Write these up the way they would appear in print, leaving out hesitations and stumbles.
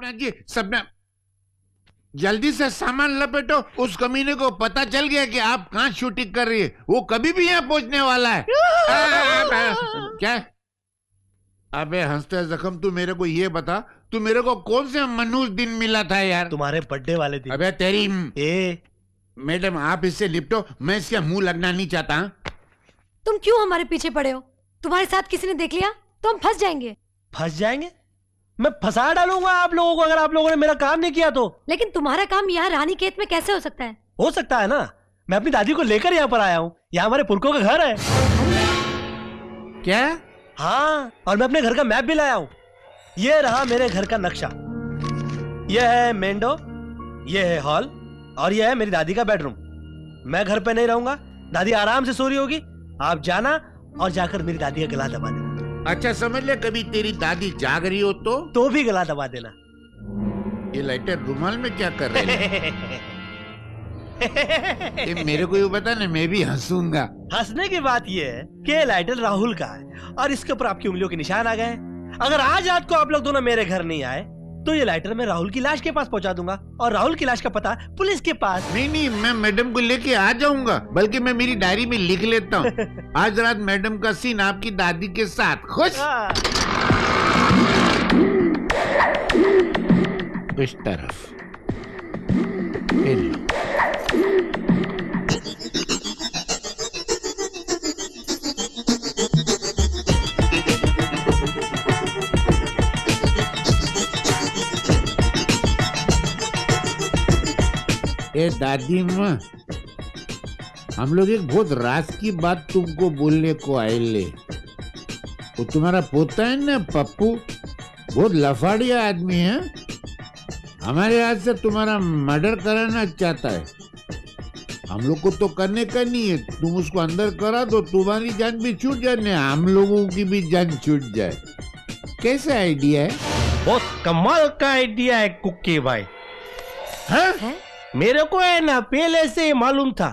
सपना जी सपना, जल्दी से सामान लपेटो। उस कमीने को पता चल गया कि आप कहाँ शूटिंग कर रही है। वो कभी भी यहाँ पहुंचने वाला है। क्या? अबे हंसते जख्म, तू मेरे को ये बता, तू मेरे को कौन से मनहूस दिन मिला था यार? तुम्हारे बर्थडे वाले दिन। अबे तेरी मैडम आप इससे लिपटो, मैं इसका मुंह लगना नहीं चाहता। तुम क्यों हमारे पीछे पड़े हो? तुम्हारे साथ किसी ने देख लिया तो हम फंस जाएंगे। फंस जाएंगे? मैं फंसा डालूंगा आप लोगों को अगर आप लोगों ने मेरा काम नहीं किया तो। लेकिन तुम्हारा काम यहाँ रानी खेत में कैसे हो सकता है? हो सकता है ना, मैं अपनी दादी को लेकर यहाँ पर आया हूँ। यहाँ हमारे पुरखों का घर है। क्या? हाँ, और मैं अपने घर का मैप भी लाया हूँ। ये रहा मेरे घर का नक्शा। ये है मेन डोर, ये है हॉल, और ये है मेरी दादी का बेडरूम। मैं घर पे नहीं रहूंगा, दादी आराम से सो रही होगी। आप जाना और जाकर मेरी दादी का गला दबा देना। अच्छा समझ ले, कभी तेरी दादी जाग रही हो तो भी गला दबा देना। ये लाइटर रुमाल में क्या कर रहे हैं? ये मेरे को ये बता ना, मैं भी हंसूंगा। हंसने की बात ये है कि ये लाइटर राहुल का है और इसके ऊपर आपकी उंगलियों के निशान आ गए। अगर आज रात को आप लोग दोनों मेरे घर नहीं आए तो ये लाइटर मैं राहुल की लाश के पास पहुंचा दूंगा और राहुल की लाश का पता पुलिस के पास। नहीं, मैं मैडम को लेके आ जाऊंगा, बल्कि मैं मेरी डायरी में लिख लेता हूँ। आज रात मैडम का सीन आपकी दादी के साथ। खुश? इस तरफ। ए दादी माँ, हम लोग एक बहुत राज की बात तुमको बोलने को आए ले। वो तुम्हारा पोता है ना पप्पू, बहुत लफाड़िया आदमी है। हमारे हाथ से तुम्हारा मर्डर कराना चाहता है। हम लोग को तो करने का नहीं है, तुम उसको अंदर करा दो, तुम्हारी जान भी छूट जाए, हम लोगों की भी जान छूट जाए। कैसा आइडिया है? बहुत कमाल का आइडिया है कुक्की भाई। है? मेरे को है ना पहले से मालूम था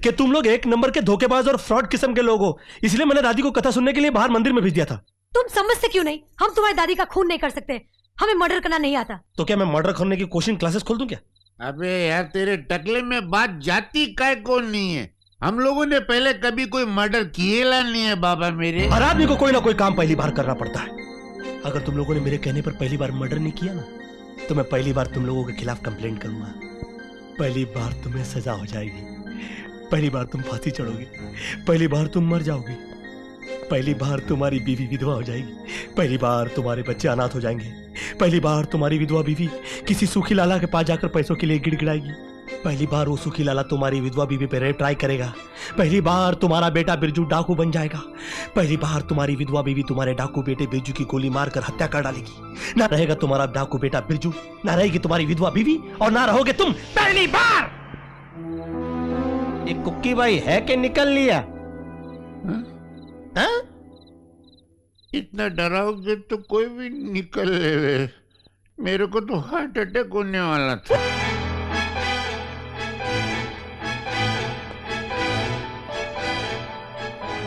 कि तुम लोग एक नंबर के धोखेबाज और फ्रॉड किस्म के लोग हो, इसलिए मैंने दादी को कथा सुनने के लिए बाहर मंदिर में भेज दिया था। तुम समझते क्यों नहीं? हम तुम्हारी दादी का खून नहीं कर सकते, हमें मर्डर करना नहीं आता। तो क्या मैं मर्डर करने की कोचिंग क्लासेस खोल दूं क्या? अबे यार, तेरे टकले में बात जाती काय कौन नहीं है। हम लोगों ने पहले कभी कोई मर्डर किएला नहीं है बाबा मेरे। हर आदमी को कोई ना कोई काम पहली बार करना पड़ता है। अगर तुम लोगों ने मेरे कहने पर पहली बार मर्डर नहीं किया ना, तो मैं पहली बार तुम लोगों के खिलाफ कंप्लेंट करूंगा। पहली बार तुम्हें सजा हो जाएगी, पहली बार तुम फांसी चढ़ोगे, पहली बार तुम मर जाओगे, पहली बार तुम्हारी बीवी विधवा हो जाएगी, पहली बार तुम्हारे बच्चे अनाथ हो जाएंगे, पहली बार तुम्हारी विधवा बीवी किसी सूखी लाला के पास जाकर पैसों के लिए गिड़गिड़ाएगी, पहली बार वो सूखी लाला तुम्हारी विधवा बीवी पे रेप ट्राई करेगा, पहली बार तुम्हारा बेटा बिरजू डाकू बन जाएगा, पहली बार तुम्हारी विधवा बीवी तुम्हारे डाकू बेटे बिरजू की गोली मारकर हत्या कर डालेगी। ना रहेगा तुम्हारा डाकू बेटा बिरजू, ना रहेगी तुम्हारी विधवा बीवी, और ना रहोगे तुम पहली बार। एक कुक्की भाई है कि निकल लिया? हाँ? इतना डराओगे तो कोई भी निकल ले। मेरे को तो हार्ट अटैक होने वाला था।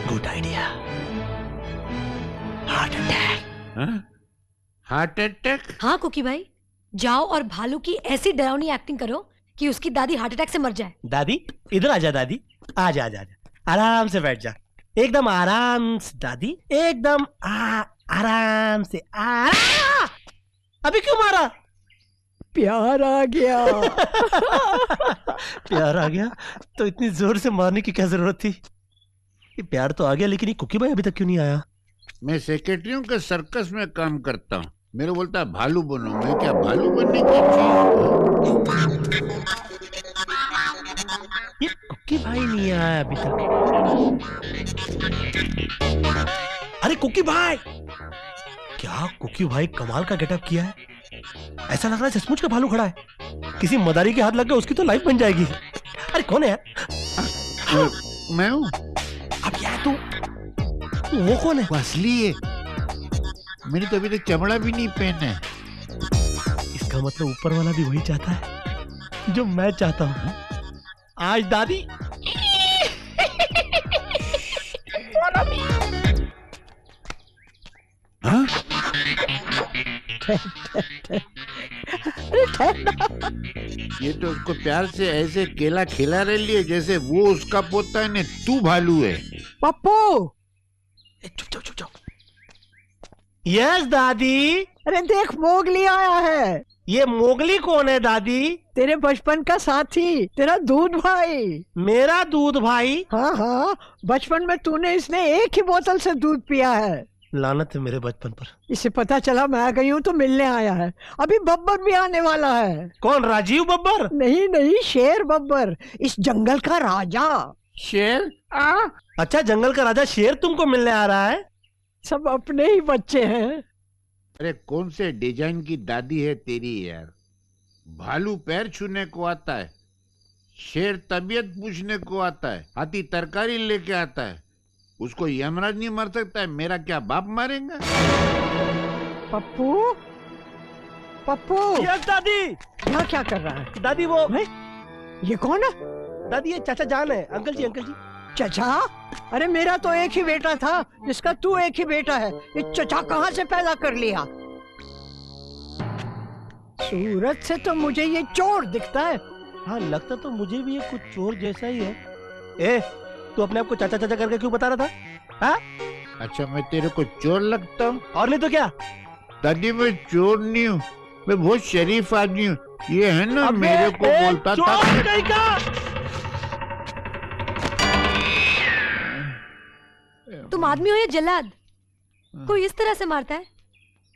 Good idea. Heart attack. Heart attack? हाँ कुकी भाई, जाओ और भालू की ऐसी डरावनी एक्टिंग करो कि उसकी दादी हार्ट अटैक से मर जाए। दादी इधर आजा, दादी आजा आजा आजा, आराम से बैठ जा, एकदम आराम से दादी, एकदम आराम से। अभी क्यों मारा? प्यार आ गया। प्यार आ गया तो इतनी जोर से मारने की क्या जरूरत थी? ये प्यार तो आ गया, लेकिन ये कुकी भाई अभी तक क्यों नहीं आया? मैं सेक्रेटरियों के सर्कस में काम करता हूँ, मेरे बोलता है भालू बनो। मैं क्या भालू बनने की चीज? ये कुकी भाई नहीं आया अभी तक। अरे कुकी भाई, क्या कुकी भाई कमाल का गेटअप किया है। ऐसा लग रहा है सचमुच का भालू खड़ा है। किसी मदारी के हाथ लग गया उसकी तो लाइफ बन जाएगी। अरे कौन है यार? मैं हूँ। अब क्या है तू? वो कौन है? असली है। मैंने तो अभी तक चमड़ा भी नहीं पहना है। इसका मतलब ऊपर वाला भी वही चाहता है जो मैं चाहता हूँ। आज दादी हाँ? है ना। ये तो उसको प्यार से ऐसे केला खिला रही है जैसे वो उसका पोता है ने तू भालू है। पप्पू, चुप चुप चुप चुप। यस दादी। अरे देख मोगली आया है। ये मोगली कौन है दादी? तेरे बचपन का साथी, तेरा दूध भाई। मेरा दूध भाई? हाँ हाँ, बचपन में तूने इसने एक ही बोतल से दूध पिया है। लानत है मेरे बचपन पर। इसे पता चला मैं आ गई हूँ तो मिलने आया है। अभी बब्बर भी आने वाला है। कौन, राजीव बब्बर? नहीं नहीं, शेर बब्बर, इस जंगल का राजा। शेर? अच्छा, जंगल का राजा शेर तुमको मिलने आ रहा है? सब अपने ही बच्चे हैं। अरे कौन से डिजाइन की दादी है तेरी यार। भालू पैर छूने को आता है, शेर तबीयत पूछने को आता है, हाथी तरकारी लेके आता है। उसको यमराज नहीं मर सकता है, मेरा क्या बाप मारेगा? पप्पू, पप्पू, यस दादी। यहाँ क्या कर रहा है? दादी वो है? ये कौन है? दादी ये चाचा जान है। अंकल जी, अंकल जी। चचा? अरे मेरा तो एक ही बेटा था, इसका तू एक ही बेटा है। ये चचा कहाँ से पैदा कर लिया? सूरत से तो मुझे ये चोर दिखता है। हाँ, लगता तो मुझे भी ये कुछ चोर जैसा ही है। ए, तू अपने आप को चाचा चाचा करके क्यों बता रहा था? हाँ? अच्छा, मैं तेरे को चोर लगता हूँ? और नहीं तो क्या? दादी मैं चोर नहीं हूँ, मैं बहुत शरीफ आदमी हूँ। ये है ना मेरे को बोलता था। चोर कहीं का? तुम आदमी हो या जल्लाद? कोई इस तरह से मारता है?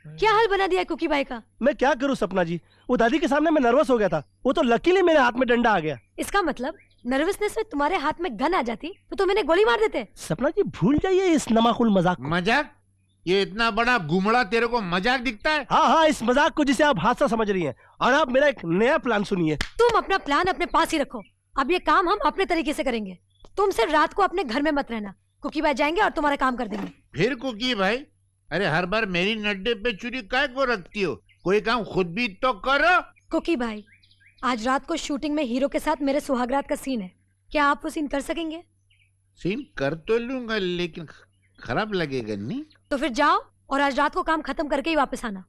क्या हाल बना दिया है कुकी भाई का? मैं क्या करूं सपना जी, वो दादी के सामने मैं नर्वस हो गया था। वो तो लकीली मेरे हाथ में डंडा आ गया। इसका मतलब नर्वसनेस में तुम्हारे हाथ में गन आ जाती तो तुम इन्हें गोली मार देते। सपना जी भूल जाइए इस नमाकुल मजाक को। मजाक? ये इतना बड़ा घुमड़ा तेरे को मजाक दिखता है? हाँ हाँ, इस मजाक को जिसे आप हादसा समझ रही हैं। और आप मेरा एक नया प्लान सुनिए। तुम अपना प्लान अपने पास ही रखो। अब ये काम हम अपने तरीके से करेंगे। तुम सिर्फ रात को अपने घर में मत रहना। कुकी भाई जाएंगे और तुम्हारा काम कर देंगे। फिर कुकी भाई? अरे हर बार मेरी नड्डे पे चुरी काय को रखती हो? कोई काम खुद भी तो करो। कुकी भाई, आज रात को शूटिंग में हीरो के साथ मेरे सुहागरात का सीन है। क्या आप वो सीन कर सकेंगे? सीन कर तो लूंगा, लेकिन खराब लगेगा नहीं? तो फिर जाओ और आज रात को काम खत्म करके ही वापस आना।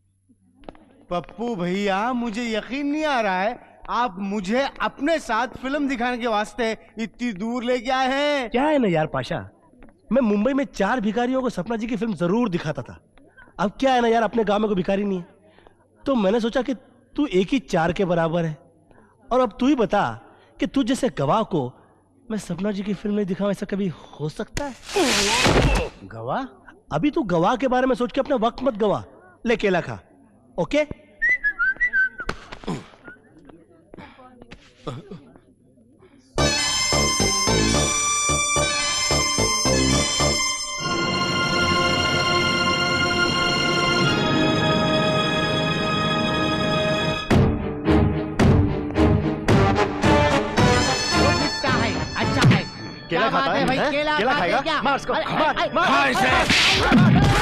पप्पू भैया, मुझे यकीन नहीं आ रहा है आप मुझे अपने साथ फिल्म दिखाने के वास्ते इतनी दूर लेके आए हैं। क्या है ना यार पाशा, मैं मुंबई में 4 भिखारियों को सपना जी की फिल्म जरूर दिखाता था। अब क्या है ना यार, अपने गांव में कोई भिखारी नहीं है, तो मैंने सोचा कि तू एक ही 4 के बराबर है। और अब तू ही बता कि तू जैसे गवाह को मैं सपना जी की फिल्म नहीं दिखाऊं, ऐसा कभी हो सकता है? गवाह? अभी तू गवाह के बारे में सोच के अपना वक्त मत गवा। ले केला खा। ओके? केला खाता है भाई? केला खाएगा? मार इसको, मार, मार इसे।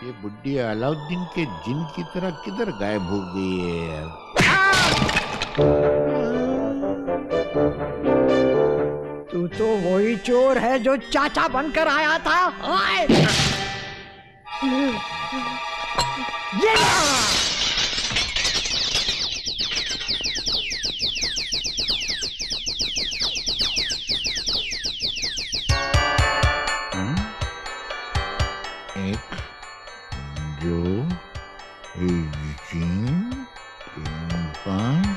ये बुड्ढी अलाउद्दीन के जिन की तरह किधर गायब हो गई है यार? तू तो वही चोर है जो चाचा बनकर आया था। ओए! ये ला! एक, दो, तीन, 5।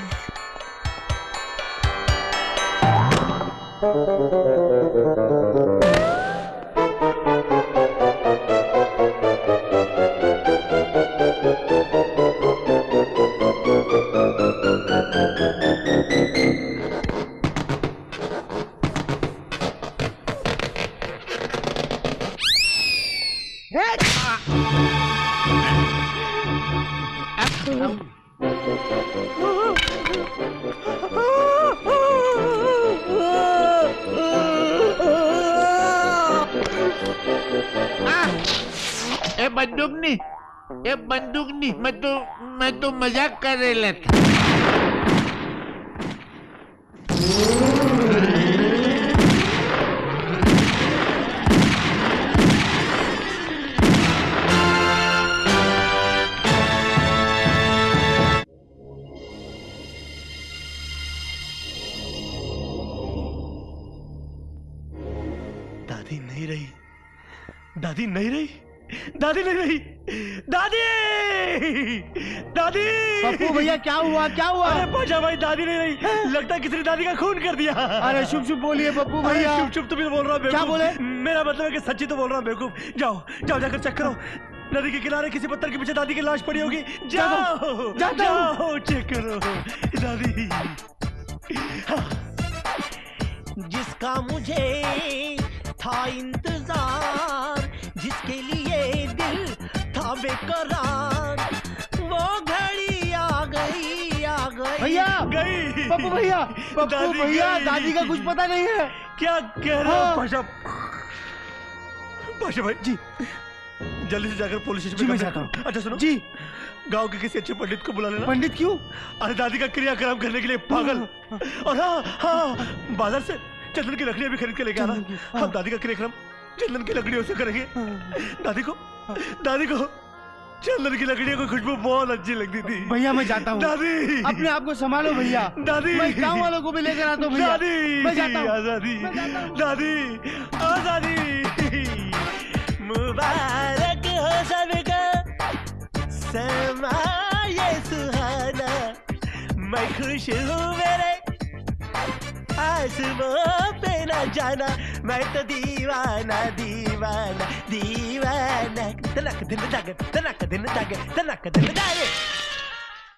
बंदूक नहीं, ये बंदूक नहीं, मैं तो मजाक कर रहा था। दादी नहीं रही, दादी नहीं रही, दादी नहीं रही, दादी, दादी। पप्पू भैया क्या हुआ, क्या हुआ? अरे पाशा भाई दादी नहीं रही, लगता है किसी ने दादी का खून कर दिया। अरे शुभ शुभ बोलिए पप्पू भैया। चुप चुप, तुम ही तो बोल रहा हो। क्या बोले? मेरा मतलब है कि सच्ची तो बोल रहा हूँ बेवकूफ। जाओ जाओ जाकर चेक करो, नदी के किनारे किसी पत्थर के पीछे दादी की लाश पड़ी होगी। जाओ जाओ चेक करो दादी। जिसका मुझे था इंतजार, जिसके लिए दिल था बेकरार, वो घड़ी आ गई, आ गई। भैया गई पप्पू भैया, पप्पू दादी भैया गई। दादी का कुछ पता नहीं है। क्या कह रहे हाँ। हो पाशा? पाशा भाई जी, जल्दी से जाकर पुलिस स्टेशन जी, मैं में जाता हूँ। अच्छा सुनो जी। गांव के किसी अच्छे पंडित को बुला लेना। पंडित क्यों? अरे दादी का क्रियाक्रम करने के लिए पागल। और हाँ हाँ, बाजार से चंदन की लकड़ियां भी खरीद के लेके आना। चंदन की, हाँ। हम दादी का क्रियाक्रम चंदन की लकड़ियों से करेंगे। दादी को चंदन की लकड़ियों की खुशबू बहुत अच्छी लगती थी। भैया मैं जाता हूँ। दादी अपने आप को संभालो भैया। दादी, मैं गाँव वालों को भी लेकर आता हूँ भैया। दादी, मैं जाता हूँ। आजादी, मैं जाता हूँ। दादी, आजादी। मुबारक हो सबका समा ये सुहाना, मैं खुश हूँ मेरे आसमां पे न जाना, मैं तो दीवाना दीवाना दीवाना। तनक दिन दागे, तनक दिन दागे, तनक दिन दागे।